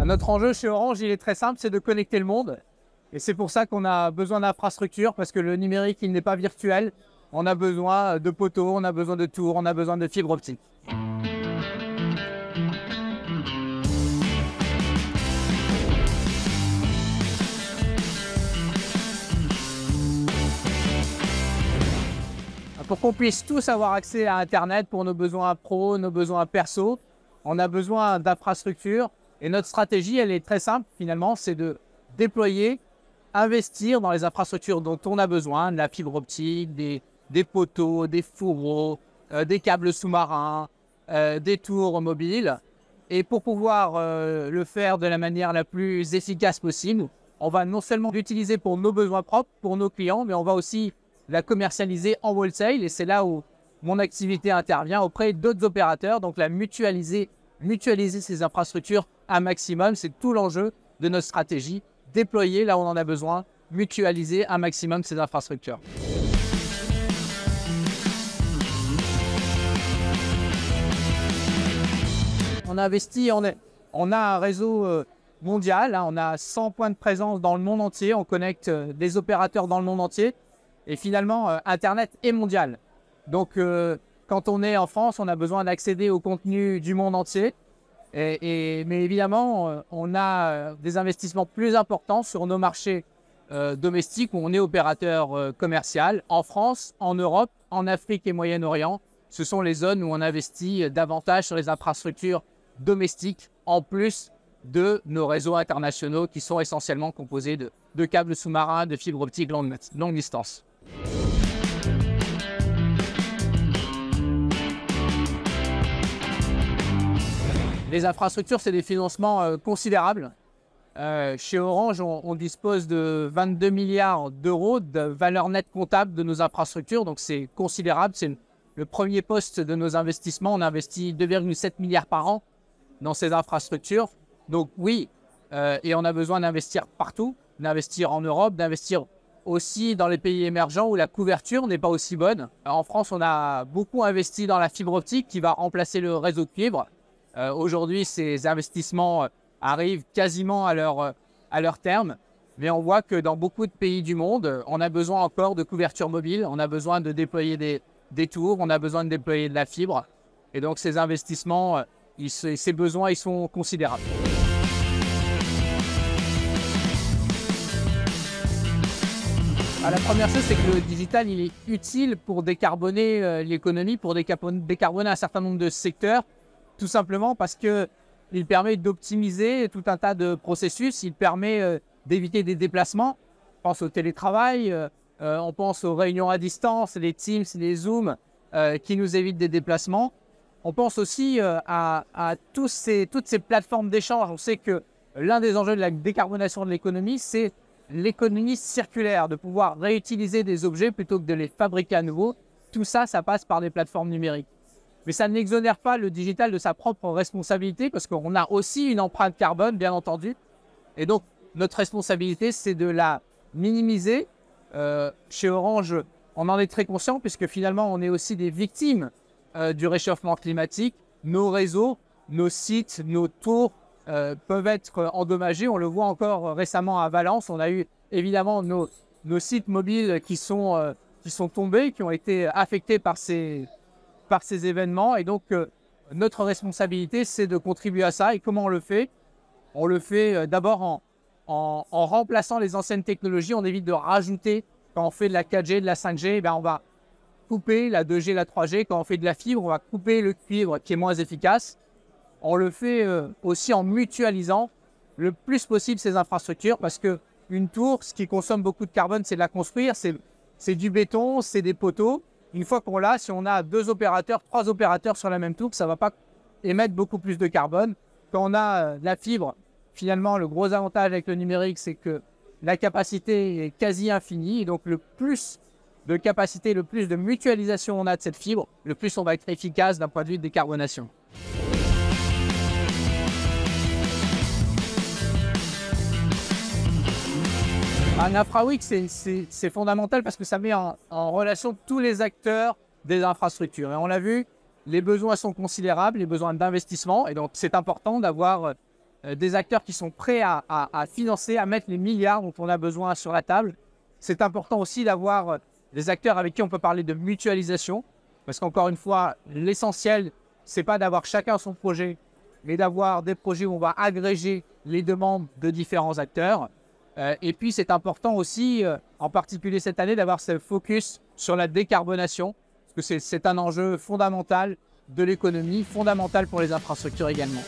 Notre enjeu chez Orange, il est très simple, c'est de connecter le monde. Et c'est pour ça qu'on a besoin d'infrastructures, parce que le numérique, il n'est pas virtuel. On a besoin de poteaux, on a besoin de tours, on a besoin de fibres optiques. Pour qu'on puisse tous avoir accès à Internet pour nos besoins pro, nos besoins perso, on a besoin d'infrastructures. Et notre stratégie, elle est très simple finalement, c'est de déployer, investir dans les infrastructures dont on a besoin, de la fibre optique, des poteaux, des fourreaux, des câbles sous-marins, des tours mobiles. Et pour pouvoir le faire de la manière la plus efficace possible, on va non seulement l'utiliser pour nos besoins propres, pour nos clients, mais on va aussi la commercialiser en wholesale. Et c'est là où mon activité intervient auprès d'autres opérateurs, donc la mutualiser ces infrastructures un maximum. C'est tout l'enjeu de notre stratégie. Déployer là où on en a besoin, mutualiser un maximum ces infrastructures. On a investi, on a un réseau mondial, hein, on a 100 points de présence dans le monde entier, on connecte des opérateurs dans le monde entier. Et finalement, Internet est mondial. Donc, quand on est en France, on a besoin d'accéder au contenu du monde entier. Mais évidemment, on a des investissements plus importants sur nos marchés domestiques où on est opérateur commercial. En France, en Europe, en Afrique et Moyen-Orient, ce sont les zones où on investit davantage sur les infrastructures domestiques, en plus de nos réseaux internationaux qui sont essentiellement composés de câbles sous-marins, de fibres optiques longue distance. Les infrastructures, c'est des financements considérables. Chez Orange, on dispose de 22 milliards d'euros de valeur nette comptable de nos infrastructures, donc c'est considérable. C'est le premier poste de nos investissements. On investit 2,7 milliards par an dans ces infrastructures. Donc oui, et on a besoin d'investir partout, d'investir en Europe, d'investir aussi dans les pays émergents où la couverture n'est pas aussi bonne. En France, on a beaucoup investi dans la fibre optique qui va remplacer le réseau de cuivre. Aujourd'hui, ces investissements arrivent quasiment à leur terme, mais on voit que dans beaucoup de pays du monde, on a besoin encore de couverture mobile, on a besoin de déployer des tours, on a besoin de déployer de la fibre. Et donc ces investissements, ces besoins, ils sont considérables. La première chose, c'est que le digital, il est utile pour décarboner l'économie, pour décarboner un certain nombre de secteurs, tout simplement parce qu'il permet d'optimiser tout un tas de processus, il permet d'éviter des déplacements. On pense au télétravail, on pense aux réunions à distance, les Teams, les Zooms, qui nous évitent des déplacements. On pense aussi à toutes ces plateformes d'échange. On sait que l'un des enjeux de la décarbonation de l'économie, c'est l'économie circulaire, de pouvoir réutiliser des objets plutôt que de les fabriquer à nouveau. Tout ça, ça passe par des plateformes numériques. Mais ça n'exonère pas le digital de sa propre responsabilité parce qu'on a aussi une empreinte carbone, bien entendu. Et donc, notre responsabilité, c'est de la minimiser. Chez Orange, on en est très conscient puisque finalement, on est aussi des victimes du réchauffement climatique. Nos réseaux, nos sites, nos tours peuvent être endommagés. On le voit encore récemment à Valence. On a eu évidemment nos sites mobiles qui sont tombés, qui ont été affectés par ces événements. Et donc, notre responsabilité, c'est de contribuer à ça. Et comment on le fait? On le fait d'abord en remplaçant les anciennes technologies. On évite de rajouter, quand on fait de la 4G, de la 5G, on va couper la 2G, la 3G. Quand on fait de la fibre, on va couper le cuivre qui est moins efficace. On le fait aussi en mutualisant le plus possible ces infrastructures parce qu'une tour, ce qui consomme beaucoup de carbone, c'est de la construire. C'est du béton, c'est des poteaux. Une fois qu'on l'a, si on a 2 opérateurs, 3 opérateurs sur la même tour, ça ne va pas émettre beaucoup plus de carbone. Quand on a de la fibre, finalement, le gros avantage avec le numérique, c'est que la capacité est quasi infinie. Et donc, le plus de capacité, le plus de mutualisation on a de cette fibre, le plus on va être efficace d'un point de vue de décarbonation. Un InfraWix, c'est fondamental parce que ça met en relation tous les acteurs des infrastructures. Et on l'a vu, les besoins sont considérables, les besoins d'investissement. Et donc, c'est important d'avoir des acteurs qui sont prêts à financer, à mettre les milliards dont on a besoin sur la table. C'est important aussi d'avoir des acteurs avec qui on peut parler de mutualisation, parce qu'encore une fois, l'essentiel, c'est pas d'avoir chacun son projet, mais d'avoir des projets où on va agréger les demandes de différents acteurs. Et puis, c'est important aussi, en particulier cette année, d'avoir ce focus sur la décarbonation, parce que c'est un enjeu fondamental de l'économie, fondamental pour les infrastructures également.